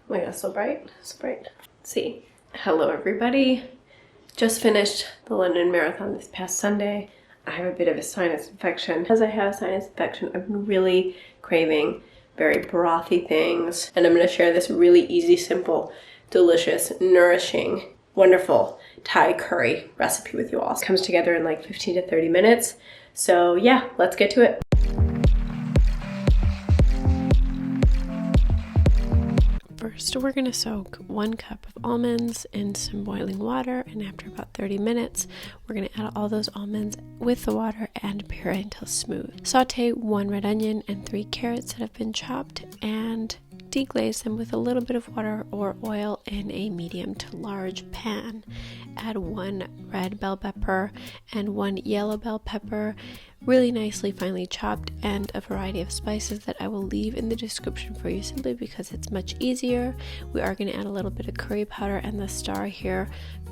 Oh my god, so bright, so bright. Let's see. Hello everybody. Just finished the London Marathon this past Sunday. I have a bit of a sinus infection. As I have a sinus infection, I've been really craving very brothy things. And I'm going to share this really easy, simple, delicious, nourishing, wonderful Thai curry recipe with you all. It comes together in like 15 to 30 minutes. So yeah, let's get to it. First, we're going to soak 1 cup of almonds in some boiling water, and after about 30 minutes, we're going to add all those almonds with the water and puree until smooth. Saute 1 red onion and 3 carrots that have been chopped, and deglaze them with a little bit of water or oil in a medium to large pan. Add 1 red bell pepper and 1 yellow bell pepper, really nicely finely chopped, and a variety of spices that I will leave in the description for you simply because it's much easier. We are going to add a little bit of curry powder, and the star here,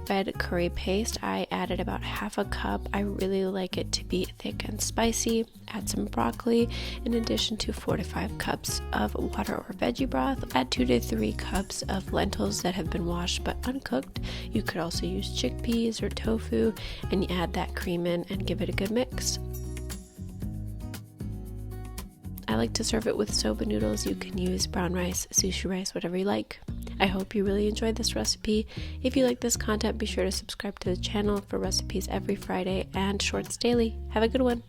red curry paste. I added about half a cup. I really like it to be thick and spicy. Add some broccoli in addition to 4 to 5 cups of water or veggie broth. Add 2 to 3 cups of lentils that have been washed but uncooked. You could also use chickpeas or tofu, and you add that cream in and give it a good mix. I like to serve it with soba noodles. You can use brown rice, sushi rice, whatever you like. I hope you really enjoyed this recipe. If you like this content, be sure to subscribe to the channel for recipes every Friday and shorts daily. Have a good one.